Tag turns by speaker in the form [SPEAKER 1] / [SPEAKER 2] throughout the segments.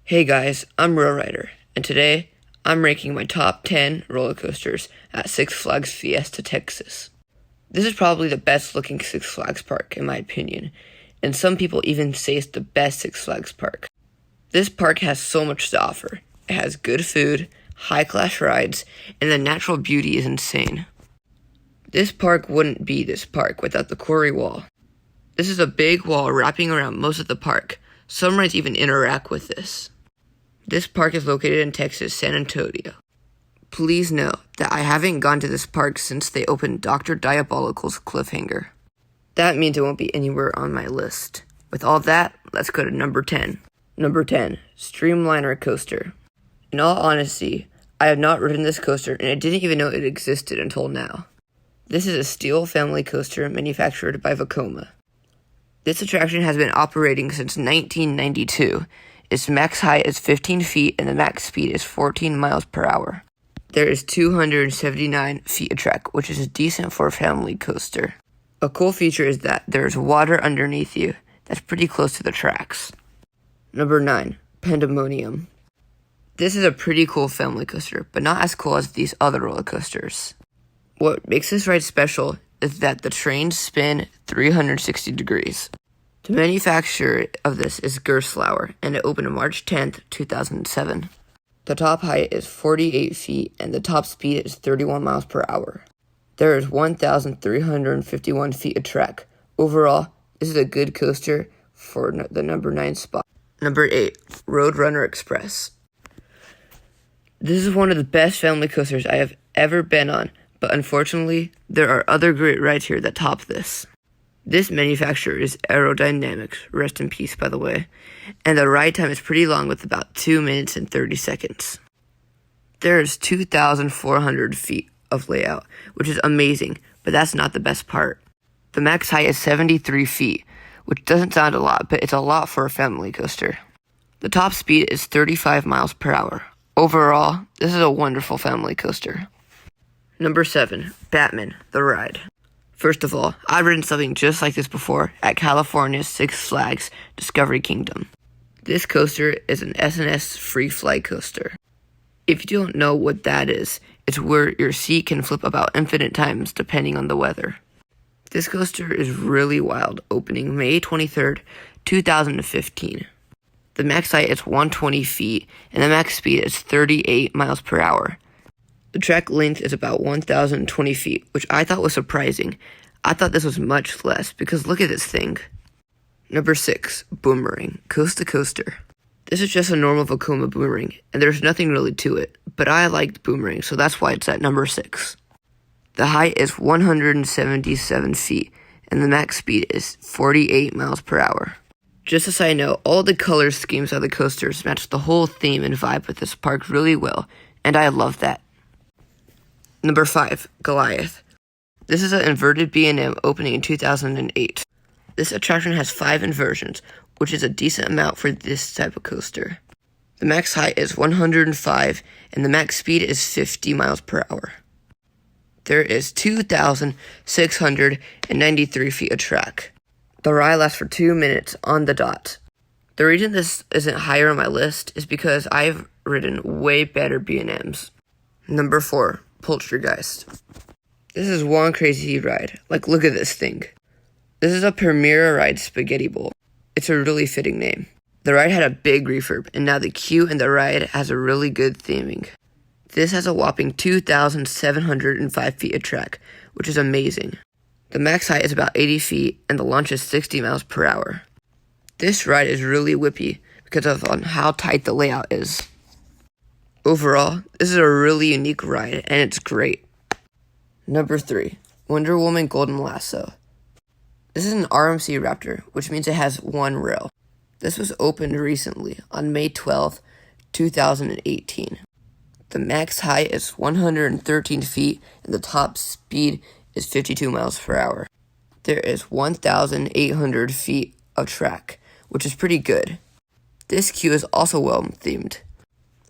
[SPEAKER 1] Hey guys, I'm Rail Rider, and today I'm ranking my top 10 roller coasters at Six Flags Fiesta, Texas. This is probably the best looking Six Flags park in my opinion, and some people even say it's the best Six Flags park. This park has so much to offer. It has good food, high class rides, and the natural beauty is insane. This park wouldn't be this park without the quarry wall. This is a big wall wrapping around most of the park. Some rides even interact with this. This park is located in Texas, San Antonio. Please know that I haven't gone to this park since they opened Dr. Diabolical's Cliffhanger. That means it won't be anywhere on my list. With all that, let's go to number 10. Number 10, Streamlinet Coaster. In all honesty, I have not ridden this coaster and I didn't even know it existed until now. This is a steel family coaster manufactured by Vekoma. This attraction has been operating since 1992. Its max height is 15 feet and the max speed is 14 miles per hour. There is 279 feet of track, which is decent for a family coaster. A cool feature is that there is water underneath you that's pretty close to the tracks. Number 9, Pandemonium. This is a pretty cool family coaster, but not as cool as these other roller coasters. What makes this ride special is that the trains spin 360 degrees. The manufacturer of this is Gerstlauer, and it opened March 10th, 2007. The top height is 48 feet, and the top speed is 31 miles per hour. There is 1,351 feet of track. Overall, this is a good coaster for the number 9 spot. Number 8, Roadrunner Express. This is one of the best family coasters I have ever been on, but unfortunately, there are other great rides here that top this. This manufacturer is Aerodynamics, rest in peace by the way, and the ride time is pretty long with about 2 minutes and 30 seconds. There is 2,400 feet of layout, which is amazing, but that's not the best part. The max height is 73 feet, which doesn't sound a lot, but it's a lot for a family coaster. The top speed is 35 miles per hour. Overall, this is a wonderful family coaster. Number 7, Batman, the ride. First of all, I've ridden something just like this before at California's Six Flags Discovery Kingdom. This coaster is an S&S free flight coaster. If you don't know what that is, it's where your seat can flip about infinite times depending on the weather. This coaster is really wild, opening May 23rd, 2015. The max height is 120 feet, and the max speed is 38 miles per hour. The track length is about 1,020 feet, which I thought was surprising. I thought this was much less, because look at this thing. Number 6, Boomerang, Coast to Coaster. This is just a normal Vekoma Boomerang, and there's nothing really to it, but I liked Boomerang, so that's why it's at number 6. The height is 177 feet, and the max speed is 48 miles per hour. Just a side note, all the color schemes of the coasters match the whole theme and vibe with this park really well, and I love that. Number 5, Goliath. This is an inverted B&M opening in 2008. This attraction has 5 inversions, which is a decent amount for this type of coaster. The max height is 105, and the max speed is 50 miles per hour. There is 2,693 feet of track. The ride lasts for 2 minutes on the dot. The reason this isn't higher on my list is because I've ridden way better B&Ms. Number 4, Poltergeist. This is one crazy ride. Like, look at this thing. This is a Premier Ride Spaghetti Bowl. It's a really fitting name. The ride had a big refurb, and now the queue in the ride has a really good theming. This has a whopping 2,705 feet of track, which is amazing. The max height is about 80 feet, and the launch is 60 miles per hour. This ride is really whippy because of how tight the layout is. Overall, this is a really unique ride, and it's great. Number 3, Wonder Woman Golden Lasso. This is an RMC Raptor, which means it has 1 rail. This was opened recently, on May 12th, 2018. The max height is 113 feet, and the top speed is 52 miles per hour. There is 1,800 feet of track, which is pretty good. This queue is also well themed.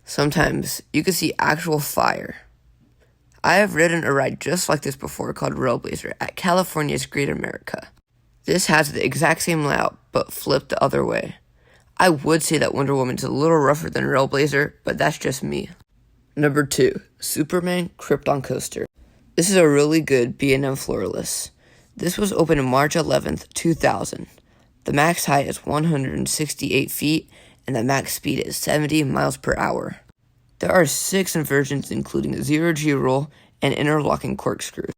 [SPEAKER 1] Sometimes you can see actual fire. I have ridden a ride just like this before called Railblazer at California's Great America. This has the exact same layout, but flipped the other way. I would say that Wonder Woman's a little rougher than Railblazer, but that's just me. Number 2, Superman Krypton Coaster. This is a really good B&M floorless. This was opened March 11th, 2000. The max height is 168 feet, and the max speed is 70 miles per hour. There are 6 inversions including a zero-G roll and interlocking corkscrew.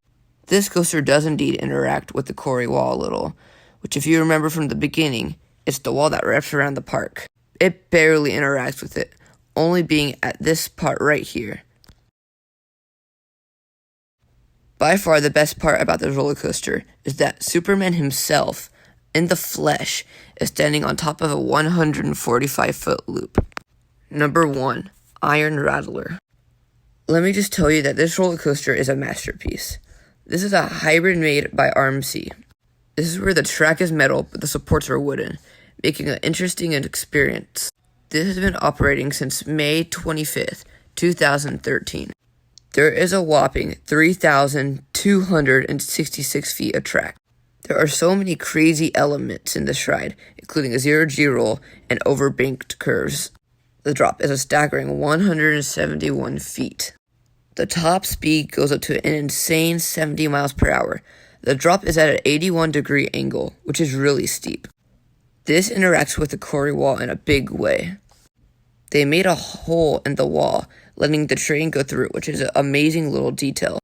[SPEAKER 1] This coaster does indeed interact with the quarry wall a little, which if you remember from the beginning, it's the wall that wraps around the park. It barely interacts with it, only being at this part right here. By far the best part about this roller coaster is that Superman himself, in the flesh, is standing on top of a 145-foot loop. Number 1, Iron Rattler. Let me just tell you that this roller coaster is a masterpiece. This is a hybrid made by RMC. This is where the track is metal but the supports are wooden, making an interesting experience. This has been operating since May 25th, 2013. There is a whopping 3,266 feet of track. There are so many crazy elements in this ride, including a zero-G roll and overbanked curves. The drop is a staggering 171 feet. The top speed goes up to an insane 70 miles per hour. The drop is at an 81-degree angle, which is really steep. This interacts with the quarry wall in a big way. They made a hole in the wall, letting the train go through it, which is an amazing little detail.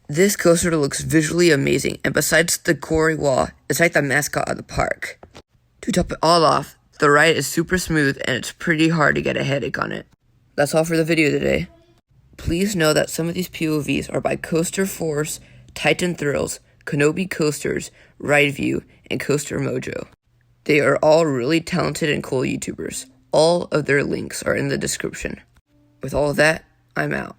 [SPEAKER 1] This coaster looks visually amazing, and besides the quarry wall, it's like the mascot of the park. To top it all off, the ride is super smooth and it's pretty hard to get a headache on it. That's all for the video today. Please know that some of these POVs are by Coaster Force, Titan Thrills, Kenobi Coasters, Ride View, and Coaster Mojo. They are all really talented and cool YouTubers. All of their links are in the description. With all of that, I'm out.